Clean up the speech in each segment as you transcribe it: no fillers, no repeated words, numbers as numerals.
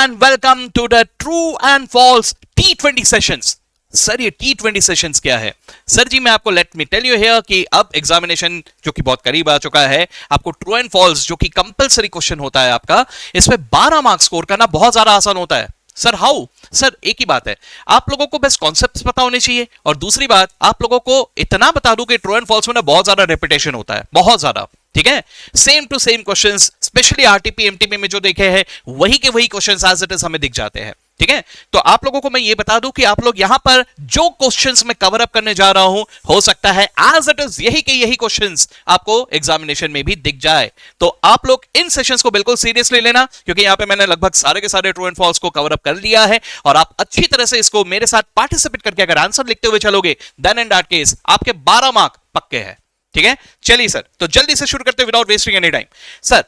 and welcome to the true and false T20 sessions. Sir ये T20 sessions क्या है? Sir जी मैं आपको let me tell you here कि अब एग्जामिनेशन जो कि बहुत करीब आ चुका है, आपको ट्रू एंड फॉल्स जो कि कंपलसरी क्वेश्चन होता है आपका, इसमें 12 मार्क्स स्कोर करना बहुत ज्यादा आसान होता है. Sir how? सर एक ही बात है, आप लोगों को बस कॉन्सेप्ट्स पता होने चाहिए, और दूसरी बात आप लोगों को इतना बता दूं कि ट्रू एंड फॉल्स में ना बहुत ज्यादा रेपिटेशन होता है, बहुत ज्यादा. ठीक है, same to same questions, specially RTP MTP में जो देखे हैं वही के वही क्वेश्चंस एज इट इज हमें दिख जाते हैं. ठीक है, तो आप लोगों को मैं ये बता दूं कि आप लोग यहां पर जो क्वेश्चंस मैं कवर अप करने जा रहा हूं, हो सकता है एज इट इज यही के यही क्वेश्चंस आपको एग्जामिनेशन में भी दिख जाए. तो आप लोग इन सेशंस को बिल्कुल सीरियसली लेना, क्योंकि यहां पे मैंने लगभग सारे के सारे ट्रू एंड फॉल्स को कवर अप कर लिया है, और आप अच्छी तरह से इसको मेरे साथ पार्टिसिपेट करके अगर आंसर लिखते हुए चलोगे, देन इन दैट केस आपके 12 मार्क पक्के हैं. ठीक है, चलिए सर, तो जल्दी से शुरू करते हैं without wasting any time. Sir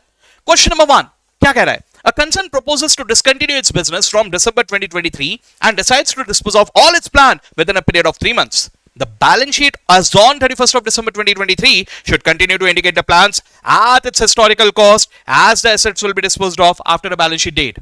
question number 1 क्या कह रहा है? A concern proposes to discontinue its business from December 2023 and decides to dispose of all its plan within a period of 3 months. The balance sheet as on 31st of December 2023 should continue to indicate the plans at its historical cost as the assets will be disposed of after the balance sheet date.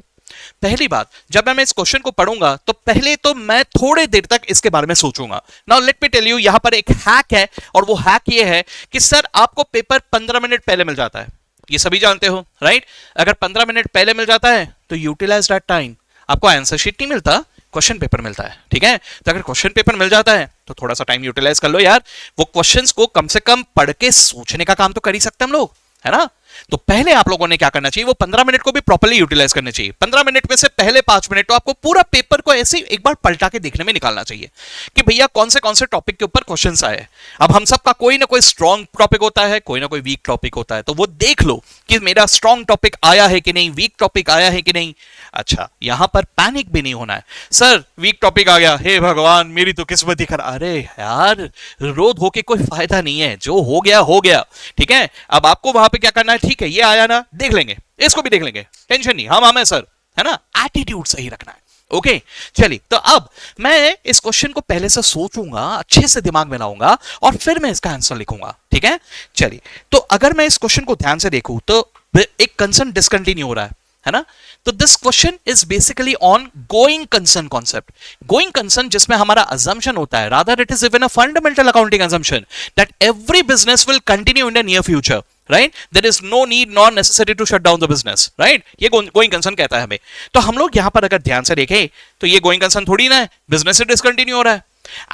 पहली बात, जब मैं इस question को पढ़ूंगा तो पहले तो मैं थोड़ी देर तक इसके बारे में सोचूंगा. Now let me tell you, यहां पर एक हैक है, और वो हैक ये है कि सर आपको पेपर 15 मिनट पहले मिल जाता है, ये सभी जानते हो राइट? अगर 15 मिनट पहले मिल जाता है तो यूटिलाइज दैट टाइम. आपको आंसर शीट नहीं मिलता, क्वेश्चन पेपर मिलता है. ठीक है, तो अगर क्वेश्चन पेपर मिल जाता है तो थोड़ा सा टाइम यूटिलाइज कर लो यार. वो क्वेश्चंस को कम से कम पढ़ के सोचने का काम तो कर ही सकते हम लोग, है ना? तो पहले आप लोगों ने क्या करना चाहिए, वो 15 मिनट को भी प्रॉपर्ली यूटिलाइज करने चाहिए. 15 मिनट में से पहले 5 मिनट तो आपको पूरा पेपर को ऐसे एक बार पलटा के देखने में निकालना चाहिए कि भैया कौन से टॉपिक के ऊपर क्वेश्चंस आए. अब हम सबका कोई ना कोई स्ट्रॉन्ग टॉपिक होता है, कोई ना कोई वीक टॉपिक होता है, तो वो देख लो कि मेरा स्ट्रॉन्ग टॉपिक आया है कि नहीं, वीक टॉपिक आया है कि नहीं. अच्छा, यहां पर पैनिक भी नहीं होना है. सर वीक टॉपिक आ गया, हे भगवान मेरी तो किस्मत ही खराब. अरे यार, रो धो के कोई फायदा नहीं है, जो हो गया हो गया. ठीक है, अब आपको वहां पे क्या करना है, ठीक है ये आया ना, देख लेंगे, इसको भी देख लेंगे, टेंशन नहीं, हम हमें सर, है ना? एटीट्यूड सही रखना है. ओके, चलिए, तो अब मैं इस क्वेश्चन को पहले से सोचूंगा, अच्छे से दिमाग में लाऊंगा, और फिर मैं इसका आंसर लिखूंगा. ठीक है, चलिए, तो अगर मैं इस क्वेश्चन को ध्यान से देखूं तो एक कंसर्न डिसकंटिन्यू हो रहा है ना? तो this question is basically on going concern concept. Going concern जिसमें हमारा assumption होता है, rather it is even a fundamental accounting assumption that every business will continue in the near future, right? There is no need nor necessary to shut down the business, right? ये going concern कहता है हमें. तो हम लोग यहां पर अगर ध्यान से देखें तो ये गोइंग कंसर्न थोड़ी ना है, बिजनेस से डिसकंटिन्यू हो रहा है.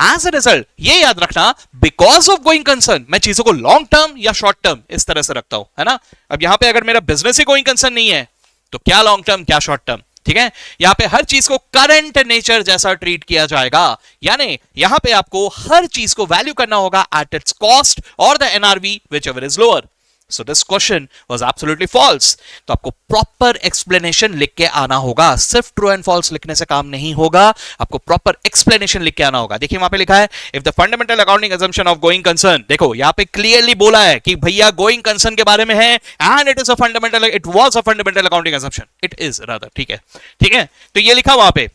एज अ रिजल्ट ये याद रखना, बिकॉज ऑफ गोइंग कंसर्न मैं चीजों को लॉन्ग टर्म या शॉर्ट टर्म इस तरह से रखता हूं, है ना? अब यहां पे अगर मेरा बिजनेस ही गोइंग कंसर्न नहीं है तो क्या लॉन्ग टर्म क्या शॉर्ट टर्म. ठीक है, यहां पे हर चीज को करंट नेचर जैसा ट्रीट किया जाएगा, यानी यहां पे आपको हर चीज को वैल्यू करना होगा एट इट्स कॉस्ट और the NRV which ever is lower. So this question was absolutely false. तो आपको प्रॉपर एक्सप्लेनेशन लिख के आना होगा, सिर्फ ट्रू एंड फॉल्स लिखने से काम नहीं होगा, आपको प्रॉपर एक्सप्लेनेशन लिख के आना होगा. देखिए वहां पे लिखा है, if the fundamental accounting assumption of going concern, देखो यहां पे क्लियरली बोला है कि भैया गोइंग कंसर्न के बारे में है, and it was a fundamental accounting assumption. It is rather, ठीक है, ठीक है, तो ये लिखा वहां पे,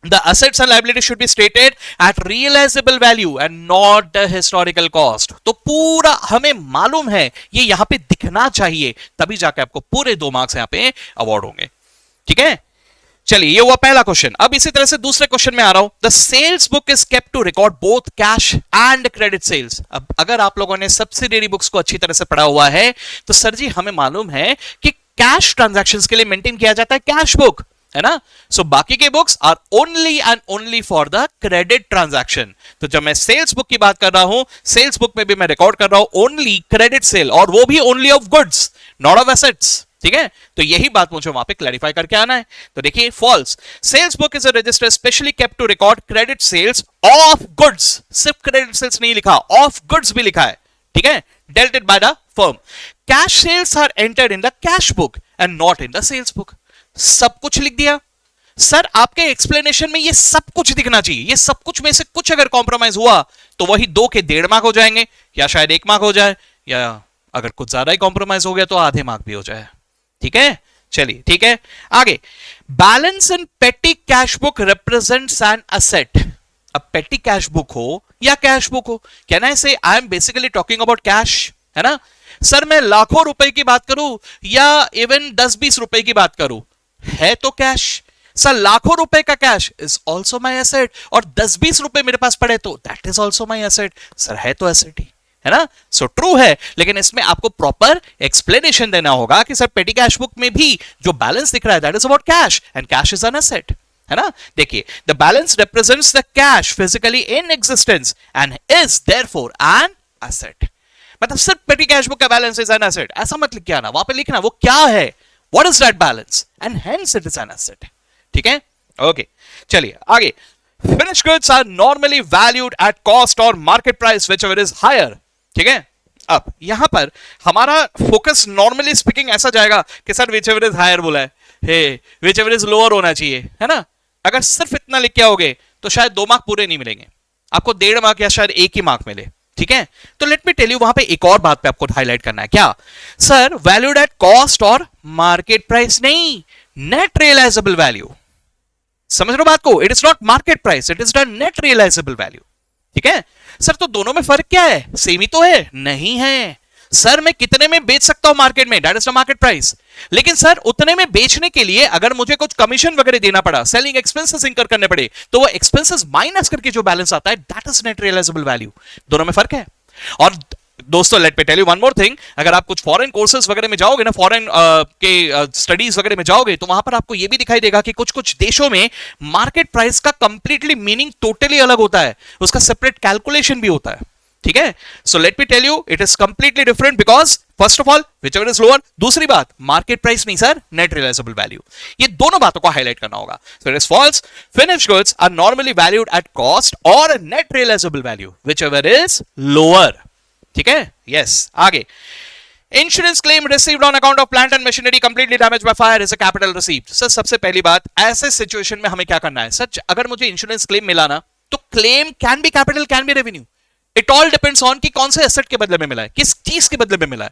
the assets and liabilities should be stated at realizable value and not the historical cost. तो पूरा हमें मालूम है, ये यहां पे दिखना चाहिए, तभी जाके आपको पूरे 2 मार्क्स यहां पे अवार्ड होंगे. ठीक है, चलिए ये हुआ पहला क्वेश्चन. अब इसी तरह से दूसरे क्वेश्चन में आ रहा हूं. The sales book is kept to record both cash and credit sales. अब अगर आप लोगों ने सब्सिडियरी बुक्स को अच्छी तरह से पढ़ा हुआ है तो सर जी हमें मालूम है कि कैश ट्रांजैक्शंस के लिए मेंटेन किया जाता है कैश बुक, है ना? सो बाकी के books are only and only for the credit transaction. तो जब मैं सेल्स बुक की बात कर रहा हूं, सेल्स बुक में भी मैं रिकॉर्ड कर रहा हूं ओनली क्रेडिट सेल, और वो भी only of goods, not of assets. ठीक है, तो यही बात मुझे वहां पे क्लैरिफाई करके आना है. तो देखिए false, sales book is a register specially kept to record credit sales of goods. सिर्फ क्रेडिट सेल्स नहीं लिखा, ऑफ गुड्स भी लिखा है. ठीक है, dealt by the firm. Cash sales are entered in the cash book and not in the sales book. सब कुछ लिख दिया. सर आपके एक्सप्लेनेशन में ये सब कुछ दिखना चाहिए. ये सब कुछ में से कुछ अगर कॉम्प्रोमाइज हुआ तो वही 2 के 1.5 मार्क हो जाएंगे, या शायद 1 मार्क हो जाए, या अगर कुछ ज्यादा ही कॉम्प्रोमाइज हो गया तो आधे मार्क भी हो जाए. ठीक है, चलिए ठीक है, आगे. बैलेंस इन पेटी cash book represents an asset. अब पेटी कैश बुक हो या कैश बुक हो, कैन आई से I am basically talking about cash, है ना? सर मैं लाखों रुपए की बात करूं या इवन 10-20 रुपए की बात करूं, है तो कैश। सर लाखों रुपए का cash is also my asset, और 10-20 रुपए मेरे पास पड़े तो that is also my asset. Sir है तो एसेट ही, है ना। सो ट्रू है, लेकिन इसमें आपको प्रॉपर एक्सप्लेनेशन देना होगा कि सर पेटी कैश बुक में भी जो बैलेंस दिख रहा है that is about cash, and cash is an asset, है ना। देखिए, the balance represents the cash physically in existence and is therefore an asset. मतलब सिर्फ पेटी कैश बुक का बैलेंस इज एन एसेट ऐसा मत लिख के आना, वहां पे लिखना वो क्या है, what is that balance, and hence it is an asset. ठीक है, ओके, चलिए आगे। Finished goods are normally valued at cost और market price whichever is higher. ठीक है, अब यहां पर हमारा फोकस नॉर्मली स्पीकिंग ऐसा जाएगा कि सर व्हिचएवर इज हायर बोला है, हे व्हिचएवर इज लोअर होना चाहिए, है ना। अगर सिर्फ इतना लिख के आओगे तो शायद 2 मार्क पूरे नहीं मिलेंगे, आपको 1.5 मार्क या शायद 1 ही मार्क मिले। ठीक है, तो लेट मी टेल यू, वहां पे एक और बात पे आपको हाईलाइट करना है। क्या सर, वैल्यूड एट कॉस्ट और मार्केट प्राइस नहीं, नेट रियलाइजेबल वैल्यू। समझ लो बात को, it is not market price, it is the net realisable value. ठीक है सर, तो दोनों में फर्क क्या है, सेम ही तो है, नहीं है सर। मैं कितने में बेच सकता हूं मार्केट में, that is the market price, लेकिन सर उतने में बेचने के लिए अगर मुझे कुछ कमीशन वगैरह देना पड़ा, सेलिंग एक्सपेंसेस इंकर करने पड़े, तो वो एक्सपेंसेस माइनस करके जो बैलेंस आता है that is net realisable value. दोनों में फर्क है। और दोस्तों let me tell you one more thing, अगर आप कुछ फॉरेन कोर्सेज वगैरह में जाओगे ना, फॉरेन के स्टडीज वगैरह में जाओगे, तो वहां पर आपको यह भी दिखाई देगा कि कुछ कुछ देशों में मार्केट प्राइस का कंप्लीटली मीनिंग टोटली अलग होता है, उसका सेपरेट कैलकुलेशन भी होता है। ठीक है, so let me tell you it is completely different, because first of all whichever is lower, दूसरी बात मार्केट प्राइस नहीं सर, नेट रियलाइजेबल वैल्यू। ये दोनों बातों को हाईलाइट करना होगा। So it is false, finished goods are normally valued at cost और net realisable value whichever is lower. ठीक है, यस, आगे। Insurance claim received on account of plant and machinery completely damage by fire is a capital received. Sir सबसे पहली बात, ऐसे situation में हमें क्या करना है, सच अगर मुझे इंश्योरेंस क्लेम मिला ना, तो claim can be capital, can be revenue, it all depends on कि कौन से एसेट के बदले में मिला है, किस चीज के बदले में मिला है।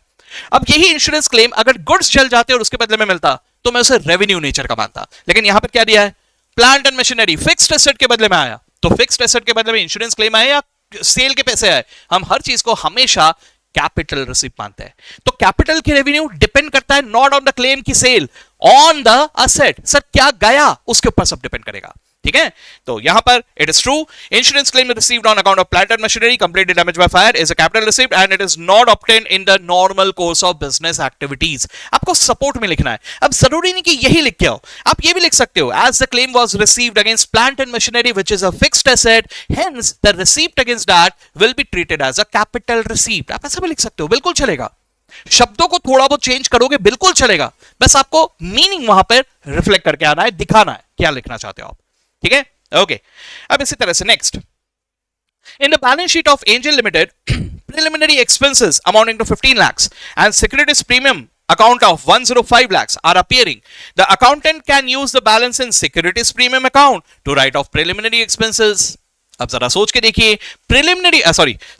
अब यही इंश्योरेंस क्लेम अगर गुड्स जल जाते और उसके बदले में मिलता तो मैं उसे रेवेन्यू नेचर का मानता, लेकिन यहां पर क्या दिया है, plant and machinery fixed asset के बदले में आया, तो फिक्स्ड एसेट के बदले में इंश्योरेंस क्लेम आया या सेल के पैसे आए, हम हर चीज को हमेशा कैपिटल रिसीव मानते हैं। तो कैपिटल की रेवेन्यू डिपेंड करता है नॉट ऑन द क्लेम की sale, on the asset. Sir क्या गया उसके ऊपर सब डिपेंड करेगा। ठीक है, तो यहां पर it is true, insurance claim received on account of plant and machinery completely damaged by fire is a capital received and it is not obtained in the normal course of business activities. आपको support में लिखना है। अब जरूरी नहीं कि यही लिख के आओ, आप ये भी लिख सकते हो, as the claim was received against plant and machinery which is a fixed asset, hence the receipt against that will be treated as a capital receipt. आप ऐसा भी लिख सकते हो, बिल्कुल चलेगा। शब्दों को थोड़ा बहुत चेंज करोगे बिल्कुल चलेगा, बस आपको मीनिंग वहां पर रिफ्लेक्ट करके आना है, दिखाना है क्या लिखना चाहते हो आप। ठीक है, ओके। अब इसी तरह से next, in the balance sheet of angel limited preliminary expenses amounting to 15 lakhs and securities premium account of 105 lakhs are appearing. The accountant can use the balance in securities premium account to write off preliminary expenses. अब जरा सोच के देखिए, preliminary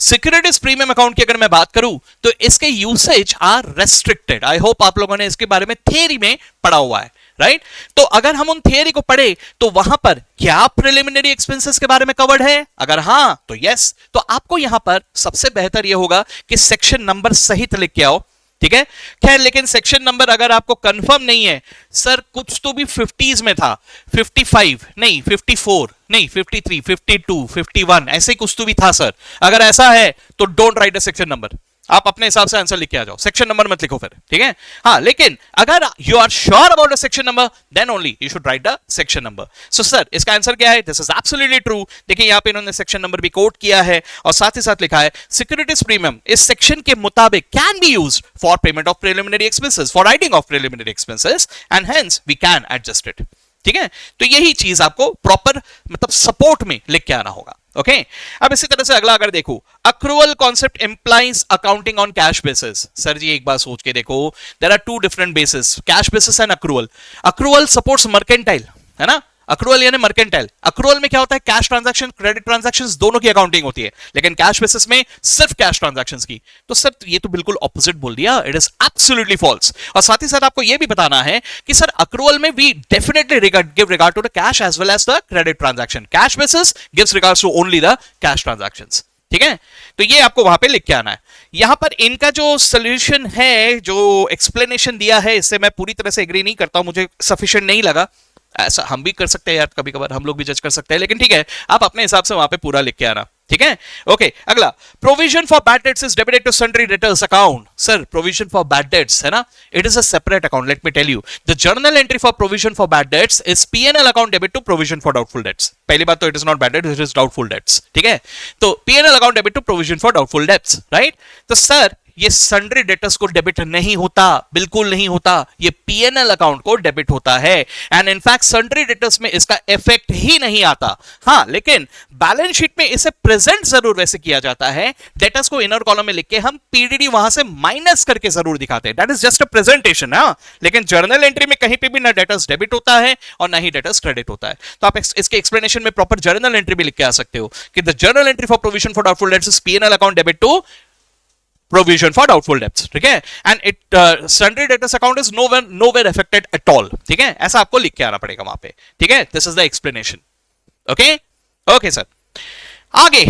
securities premium account की अगर मैं बात करूं तो इसके usage are restricted. I hope आप लोगों ने इसके बारे में थियरी में पढ़ा हुआ है, राइट? तो अगर हम उन थियरी को पढ़े तो वहां पर क्या प्रिलिमिनरी एक्सपेंसेस के बारे में कवर्ड है? अगर हां तो यस, तो आपको यहां पर सबसे बेहतर यह होगा कि सेक्शन नंबर सहित लिख के आओ, ठीक है? खैर, लेकिन सेक्शन नंबर अगर आपको कंफर्म नहीं है, सर कुछ तो भी 50s में था, 55 नहीं, 54 नहीं, 53, 52, 51 ऐसे ही कुछ तो भी था सर। अगर ऐसा है तो don't write a section number, आप अपने हिसाब से आंसर लिख के आ जाओ, सेक्शन नंबर मत लिखो फिर, ठीक है? हाँ, लेकिन अगर you are sure about the section number then only you should write the section number. So sir इसका आंसर क्या है? This is absolutely true. देखिए यहां पे इन्होंने सेक्शन नंबर भी कोट किया है और साथ ही साथ लिखा है सिक्योरिटीज प्रीमियम इस सेक्शन के मुताबिक can be used for payment of preliminary expenses, for writing off preliminary expenses and hence we can adjust it, ठीक है? तो यही चीज आपको प्रॉपर मतलब सपोर्ट में लिख के आना होगा, ओके? अब इसी तरह से अगला अगर देखो, accrual concept implies accounting on cash basis. Sir जी एक बार सोच के देखो, there are two different basis, cash basis and accrual. Accrual supports mercantile, है ना? अक्रूवल यानी मर्केंटाइल। अक्रूवल में क्या होता है? कैश ट्रांजैक्शन, क्रेडिट ट्रांजैक्शंस दोनों की अकाउंटिंग होती है, लेकिन कैश बेसिस में सिर्फ कैश ट्रांजैक्शंस की। तो सर ये तो बिल्कुल ऑपोजिट बोल दिया, इट इज एब्सोल्युटली फॉल्स। और साथ ही साथ आपको ये भी बताना है कि सर अक्रूवल में we definitely give regard to the cash as well as the credit transaction. Cash basis gives regards to only the cash transactions, ठीक है, तो ये आपको वहां पे लिख के आना है। यहां पर इनका जो सोल्यूशन है, जो एक्सप्लेनेशन दिया है, इससे मैं पूरी तरह से एग्री नहीं करता हूं, मुझे सफिशिएंट नहीं लगा। ऐसा हम भी कर सकते हैं यार, कभी कभार हम लोग भी जज कर सकते हैं, लेकिन ठीक है, आप अपने हिसाब से वहां पे पूरा लिख के आना। ठीक है, ओके। अगला, provision for bad debts is debited to sundry debtors account. Sir, provision for bad debts है ना, it is a separate account. Let me tell you, the journal entry for provision for bad debts is PNL account debit to provision for doubtful debts. पहली बात तो it is not bad debts, it is doubtful debts. ठीक है, तो PNL account debit to provision for doubtful dates, right. तो sir, ये sundry debtors को debit नहीं होता, बिल्कुल नहीं होता, ये पीएनएल अकाउंट को डेबिट होता है। एंड इनफैक्ट सन्ड्री डेटर्स में इसका इफेक्ट ही नहीं आता। हाँ, लेकिन बैलेंस शीट में इसे प्रेजेंट जरूर वैसे किया जाता है। डेटर्स को इनर कॉलम में लिख के हम पीडीडी वहां से माइनस करके जरूर दिखाते हैं, that is just a presentation. हाँ, लेकिन जर्नल एंट्री में कहीं पे भी ना डेटर्स डेबिट होता है और ना ही डेटर्स क्रेडिट होता है। तो आप इसके एक्सप्लेनेशन में प्रॉपर जर्नल एंट्री भी लिख के आ सकते हो कि the journal entry for provision for doubtful debts is PNL account debit to provision for doubtful debts. ठीक है, and it sundry debtors account is nowhere affected at all. ठीक है, ऐसा आपको लिख के आना पड़ेगा वहां पे। ठीक है, this is the explanation. Okay, okay sir. आगे,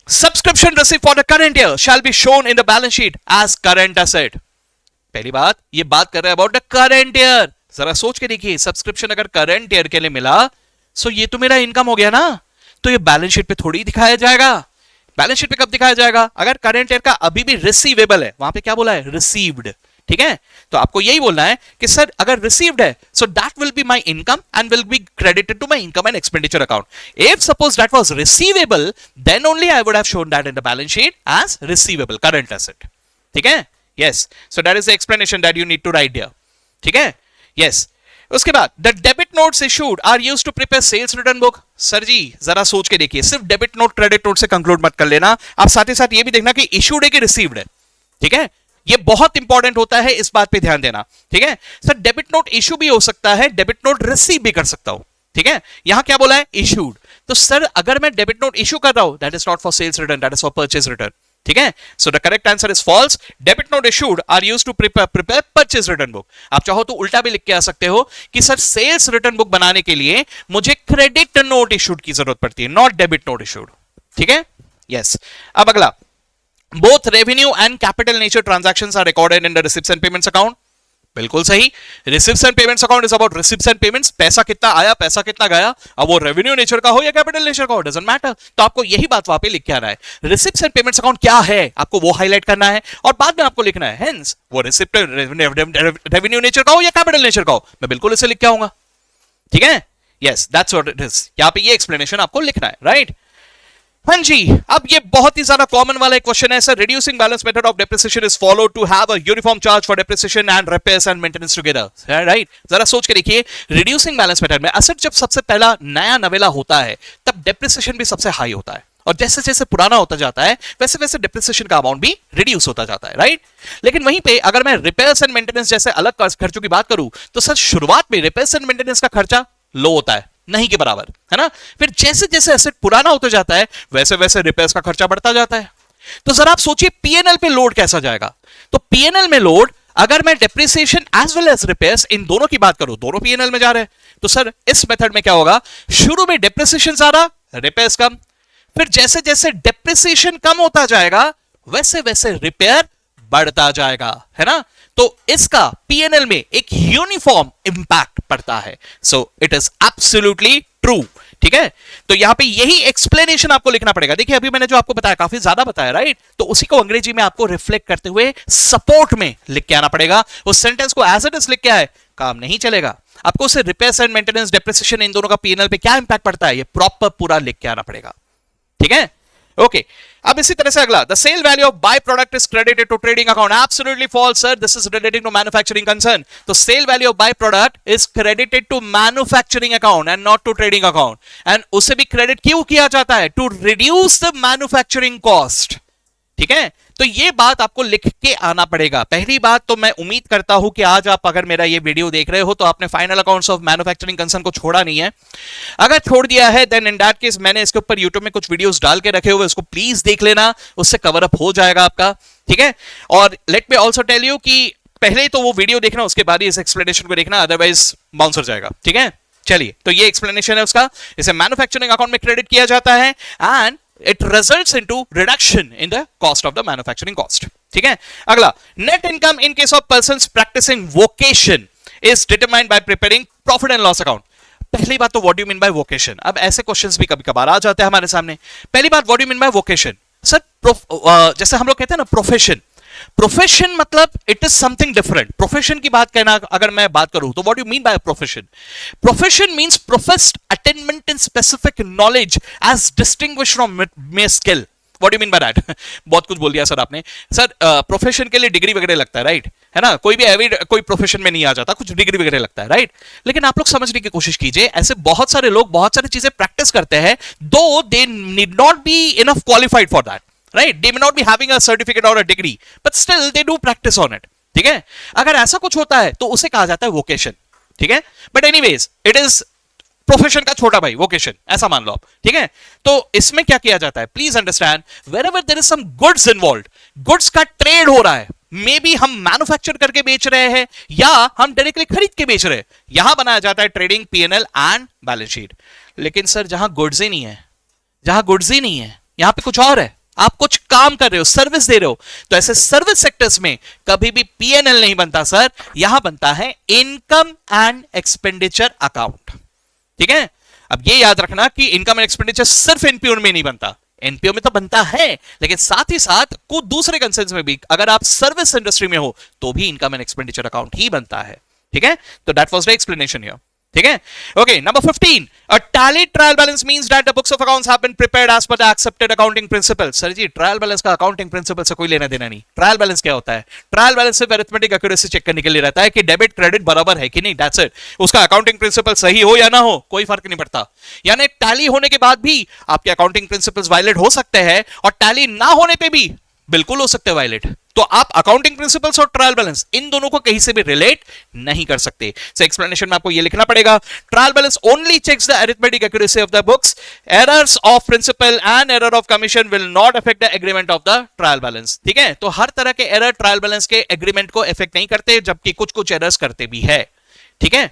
subscription receive for the current year shall be shown in the balance sheet as current asset. पहली बात, ये बात कर रहे हैं अबाउट द करंट ईयर। जरा सोच के देखिए, सब्सक्रिप्शन अगर करंट ईयर के लिए मिला, सो ये तो मेरा इनकम हो गया ना, तो ये बैलेंस शीट पे थोड़ी दिखाया जाएगा। बैलेंस शीट पे कब दिखाया जाएगा? अगर करंट ईयर का अभी भी रिसीवेबल है, वहां पे क्या बोला है? रिसीव्ड। ठीक है, तो आपको यही बोलना है कि सर अगर रिसीव्ड है, so that will be my income and will be credited to my income and expenditure account. If suppose that was receivable, then only I would have shown that in the balance sheet as receivable current asset. ठीक है, yes, so that is the explanation that you need to write here. ठीक है, yes. उसके बाद, the debit notes issued are used to prepare sales return book. Sir जी, जरा सोच के देखिए, सिर्फ डेबिट नोट क्रेडिट नोट से कंक्लूड मत कर लेना, आप साथ ही साथ ये भी देखना कि इशूड है कि रिसीव्ड है। ठीक है, ये बहुत इंपॉर्टेंट होता है, इस बात पे ध्यान देना। ठीक है सर, डेबिट नोट इशू भी हो सकता है, डेबिट नोट रिसीव भी कर सकता हूं। ठीक है, यहां क्या बोला है? इशूड। तो सर अगर मैं डेबिट नोट इशू कर रहा हूं, that is not for sales return, that is for purchase return. ठीक है, so the correct answer is false. Debit note issued are used to prepare purchase return book. आप चाहो तो उल्टा भी लिख के आ सकते हो कि सर सेल्स रिटर्न बुक बनाने के लिए मुझे क्रेडिट नोट इशूड की जरूरत पड़ती है, नॉट डेबिट नोट इशूड। ठीक है, यस। अब अगला, both revenue and capital nature transactions are recorded in the receipts and payments account. बिल्कुल सही, receipts and payments account is about receipts and payments, पैसा कितना आया, पैसा कितना गया। अब वो रेवेन्यू नेचर का हो या कैपिटल नेचर का हो, डजंट मैटर। तो आपको यही बात वहां पे लिख के आना है, रिसीप्ट्स एंड पेमेंट्स अकाउंट क्या है, आपको वो हाईलाइट करना है और बाद में आपको लिखना है हेंस वो रिसिप्ट रेवेन्यू नेचर का हो या कैपिटल नेचर का हो, मैं बिल्कुल इसे लिख के आऊंगा। ठीक है, yes, that's what it is. यहां पे ये एक्सप्लेनेशन आपको लिखना है, राइट। हाँ जी, अब ये बहुत ही ज्यादा कॉमन वाला एक क्वेश्चन है sir, reducing balance method of depreciation is followed to have a uniform charge for depreciation and repairs and maintenance together, right. जरा सोच के देखिए, रिड्यूसिंग बैलेंस मेथड में असेट जब सबसे पहला नया नवेला होता है, तब डेप्रिसिएशन भी सबसे हाई होता है, और जैसे जैसे पुराना होता जाता है वैसे वैसे डेप्रिसिएशन का अमाउंट भी रिड्यूस होता जाता है, राइट। लेकिन वहीं पे अगर मैं रिपेयर्स एंड मेंटेनेंस जैसे अलग खर्चों की बात करूं, तो सर शुरुआत में रिपेयर्स एंड मेंटेनेंस का खर्चा लो होता है, नहीं के बराबर, है ना। फिर जैसे जैसे एसेट पुराना होता जाता है, वैसे वैसे रिपेयर्स का खर्चा बढ़ता जाता है। तो जरा आप सोचिए पीएनएल पे लोड कैसा जाएगा। तो पीएनएल में लोड, अगर मैं depreciation as well as repairs इन दोनों की बात करूं, दोनों पीएनएल में जा रहे हैं, तो सर इस मेथड में क्या होगा, शुरू में डेप्रिसिएशन ज्यादा, रिपेयर्स कम, फिर जैसे जैसे डेप्रिसिएशन कम होता जाएगा वैसे वैसे रिपेयर बढ़ता जाएगा, है ना। तो इसका पीएनएल में एक यूनिफॉर्म इंपैक्ट पड़ता है। सो इट इज एब्सोल्युटली ट्रू। ठीक है, तो यहां पे यही एक्सप्लेनेशन आपको लिखना पड़ेगा। देखिए अभी मैंने जो आपको बताया काफी ज्यादा बताया, राइट। तो उसी को अंग्रेजी में आपको रिफ्लेक्ट करते हुए सपोर्ट में लिख के आना पड़ेगा। उस सेंटेंस को एज इट इज लिख के आए, काम नहीं चलेगा। आपको उसे रिपेयर्स एंड मेंटेनेंस, डेप्रिसिएशन, इन दोनों का पीएनएल पे क्या इंपैक्ट पड़ता है, ये प्रॉपर पूरा लिख के आना पड़ेगा। ठीक है, ओके। अब इसी तरह से अगला, the sale value of by product is credited to trading account. Absolutely false sir, this is relating to manufacturing concern. तो sale value of by product is credited to manufacturing account and not to trading account. And उसे भी credit क्यों किया जाता है? To reduce the manufacturing cost. ठीक है, तो ये बात आपको लिख के आना पड़ेगा। पहली बात तो मैं उम्मीद करता हूं कि आज आप अगर मेरा ये वीडियो देख रहे हो तो आपने final accounts of manufacturing concern को छोड़ा नहीं है। अगर छोड़ दिया है देन इन दैट केस मैंने इसके ऊपर यूट्यूब में कुछ वीडियोस डाल के रखे हुए, उसको प्लीज देख लेना, उससे कवर अप हो जाएगा आपका। ठीक है, और let me also tell you कि पहले तो वो वीडियो देखना, उसके बाद ही इस एक्सप्लेनेशन को देखना, अदरवाइज बाउंसर जाएगा। ठीक है, चलिए, तो ये एक्सप्लेनेशन है उसका। इसे मैन्युफैक्चरिंग अकाउंट में क्रेडिट किया जाता है and it results into reduction in the cost of the manufacturing cost. ठीक है, अगला, net income in case of persons practising vocation is determined by preparing profit and loss account. पहली बात तो what do you mean by vocation? अब ऐसे questions भी कभी कभार आ जाते हैं हमारे सामने। पहली बात, what do you mean by vocation? Sir जैसे हम लोग कहते हैं ना प्रोफेशन, प्रोफेशन मतलब it is something different. Profession की बात करना अगर मैं बात करूं तो what do you mean by profession? Profession means professed attainment in specific knowledge as distinguished from mere skill। What do you mean by that? बहुत कुछ बोल दिया सर आपने। सर प्रोफेशन के लिए डिग्री वगैरह लगता है, राइट? है ना, कोई भी एविड कोई प्रोफेशन में नहीं आ जाता, कुछ डिग्री वगैरह लगता है, राइट? लेकिन आप लोग समझने की कोशिश कीजिए, ऐसे बहुत सारे लोग बहुत सारी चीजें प्रैक्टिस करते हैं, दो they need not be enough qualified for that, right? They may not be having a certificate or a degree, but still they do practice on it. ठीक है, अगर ऐसा कुछ होता है तो उसे कहा जाता है वोकेशन। ठीक है, but anyways it is profession का छोटा भाई वोकेशन, ऐसा मान लो आप। ठीक है, तो इसमें क्या किया जाता है, please understand, wherever there is some goods involved, goods का ट्रेड हो रहा है, मे बी हम मैन्युफैक्चर करके बेच रहे हैं या हम डायरेक्टली खरीद के बेच रहे हैं, यहां बनाया जाता है trading PNL and balance sheet. लेकिन सर जहां गुड्स ही नहीं है, जहां गुड्स ही नहीं है, यहां पे कुछ और है, आप कुछ काम कर रहे हो, सर्विस दे रहे हो, तो ऐसे सर्विस सेक्टर्स में कभी भी पीएनएल नहीं बनता सर, यहां बनता है इनकम एंड एक्सपेंडिचर अकाउंट। ठीक है, अब ये याद रखना कि इनकम एंड एक्सपेंडिचर सिर्फ एनपीओ में नहीं बनता, एनपीओ में तो बनता है, लेकिन साथ ही साथ कुछ दूसरे कंसर्न्स में भी अगर आप सर्विस इंडस्ट्री में हो तो भी इनकम एंड एक्सपेंडिचर अकाउंट ही बनता है। ठीक है, तो that was the explanation here. ठीक है, okay, number 15, a tally trial balance means that the books of accounts have been prepared as per the accepted accounting principles। Sir ji trial balance का accounting principle से कोई लेना देना नहीं। Trial balance क्या होता है? ट्रायल बैलेंस सिर्फ अरिथमेटिक एक्यूरेसी चेक करने के लिए रहता है कि डेबिट क्रेडिट बराबर है कि नहीं, दैट्स इट। उसका अकाउंटिंग प्रिंसिपल सही हो या ना हो कोई फर्क नहीं पड़ता। यानी टैली होने के बाद भी आपके अकाउंटिंग प्रिंसिपल्स वायलेट हो सकते हैं और टैली ना होने पे भी बिल्कुल हो सकते हैं वायलेट। तो आप अकाउंटिंग प्रिंसिपल्स और ट्रायल बैलेंस इन दोनों को कहीं से भी रिलेट नहीं कर सकते। सो एक्सप्लेनेशन में आपको ये लिखना पड़ेगा, trial balance only checks the arithmetic accuracy of the books, errors of principle and error of commission will not affect the agreement of the trial balance. ठीक है, तो हर तरह के एरर ट्रायल बैलेंस के एग्रीमेंट को इफेक्ट नहीं करते, जबकि कुछ कुछ एरर्स करते भी है। ठीक है,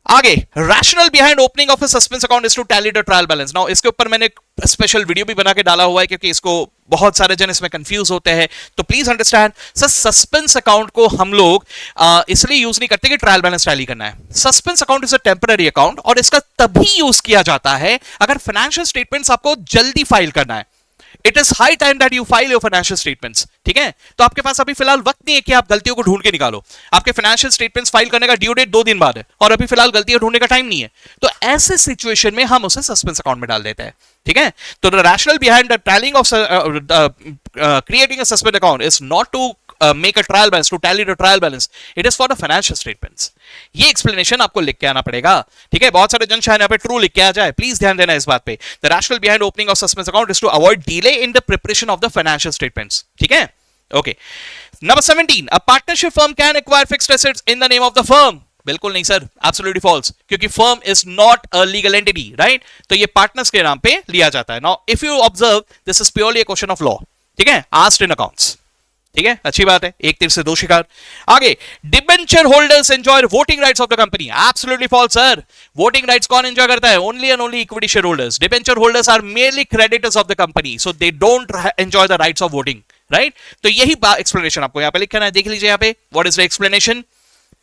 आगे, rational behind opening of a suspense account is to tally the trial balance. Now इसके ऊपर मैंने स्पेशल वीडियो भी बना के डाला हुआ है क्योंकि इसको बहुत सारे जन इसमें कंफ्यूज होते हैं। तो please understand sir, suspense account को हम लोग इसलिए यूज नहीं करते कि ट्रायल बैलेंस टैली करना है। Suspense account is a temporary account और इसका तभी यूज किया जाता है अगर फाइनेंशियल स्टेटमेंट्स आपको जल्दी फाइल करना है। It is high time that you file your financial statements. ठीक है, तो आपके पास अभी फिलहाल वक्त नहीं है कि आप गलतियों को ढूंढ के निकालो। आपके फाइनेंशियल स्टेटमेंट्स फाइल करने का ड्यू डेट 2 दिन बाद है और अभी फिलहाल गलतियां ढूंढने का टाइम नहीं है। तो ऐसे सिचुएशन में हम उसे सस्पेंस अकाउंट में डाल देते हैं। ठीक है, तो the rational behind the tallying of creating a suspense account is not to make a trial balance, to tally the trial balance, it is for the financial statements। ये एक्सप्लेनेशन आपको लिख के आना पड़ेगा। ठीक है, बहुत सारे जन शायद यहाँ पे ट्रू लिख के आ जाए, प्लीज ध्यान देना इस बात पे। The rationale behind opening of suspense account is to avoid delay in the preparation of the financial statements। ठीक है, okay. Number 17, a partnership firm can acquire fixed assets in the name of the firm। बिल्कुल नहीं sir, absolutely false, क्योंकि firm is not a legal entity, right? तो ये partners के नाम पे लिया जाता है। Now if you observe, this is purely a question of law. ठीक है, आस्क्ड इन अकाउंट्स। ठीक है, अच्छी बात है, एक तीर से दो शिकार। आगे, debenture holders enjoy voting rights of the company. Absolutely false sir, voting rights कौन एंजॉय करता है? Only and only equity share holders. Debenture holders are merely creditors of the company, so they don't enjoy the rights of voting, right? तो यही explanation आपको यहां पे लिखना है, देख लीजिए यहां पे, व्हाट इज द एक्सप्लेनेशन।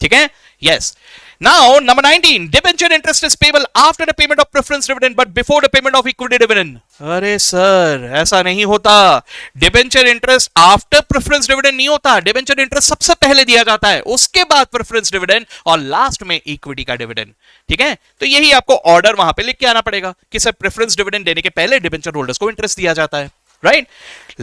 ठीक है, yes. Now, number 19, debenture interest is payable after the payment of preference dividend but before the payment of equity dividend। अरे सर, ऐसा नहीं होता। Debenture interest after preference dividend नहीं होता। डिबेंचर इंटरेस्ट सबसे पहले दिया जाता है, उसके बाद प्रेफरेंस डिविडेंड और लास्ट में इक्विटी का डिविडेंड। ठीक है, तो यही आपको ऑर्डर वहां पे लिख के आना पड़ेगा कि सर प्रेफरेंस डिविडेंड देने के पहले डिबेंचर होल्डर्स को इंटरेस्ट दिया जाता है, right?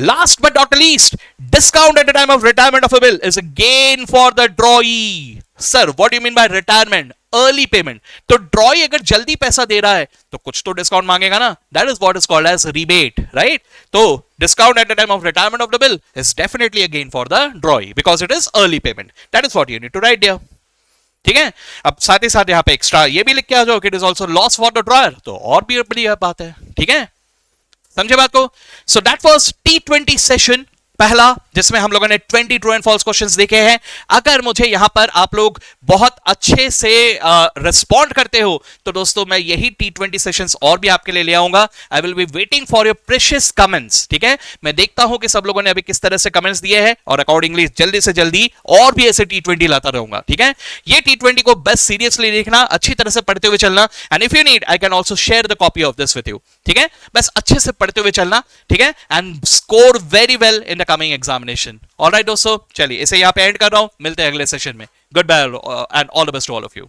Last but not least, discount at the time of retirement of a bill is a gain for the drawee। Sir, what do you mean by retirement? Early payment। तो drawee अगर जल्दी पैसा दे रहा है तो कुछ तो डिस्काउंट मांगेगा ना, that is what is called as rebate, right? तो discount at the time of retirement of the bill is definitely a gain for the drawee because it is early payment। That is what you need to write there। ठीक है, अब साथ ही साथ यहाँ पे extra ये भी लिख के आ जाओ कि it is also loss for the drawer, तो और भी बड़ी बात है। ठीक है, समझे बात को? So that was T20 session पहला जिसमें हम लोगों ने 20 ट्रू एंड फॉल्स क्वेश्चंस देखे हैं। अगर मुझे यहां पर आप लोग बहुत अच्छे से रिस्पॉन्ड करते हो तो दोस्तों मैं यही T20 सेशंस और भी आपके लिए ले आऊंगा। I will be waiting for your precious comments. ठीक है, मैं देखता हूं कि सब लोगों ने अभी किस तरह से कमेंट्स दिए हैं और अकॉर्डिंगली जल्दी से जल्दी और भी ऐसे T20 लाता रहूंगा। ठीक है, ये T20 को बस सीरियसली देखना, अच्छी तरह से पढ़ते हुए चलना, and if you need I can also share the copy of this with you. ठीक है, बस अच्छे से पढ़ते हुए चलना। ठीक है, and score very well in the coming examination. Alright दोस्तों, चलिए इसे यहां पे एंड कर रहा हूं, मिलते हैं अगले सेशन में। Good bye and all the best to all of you.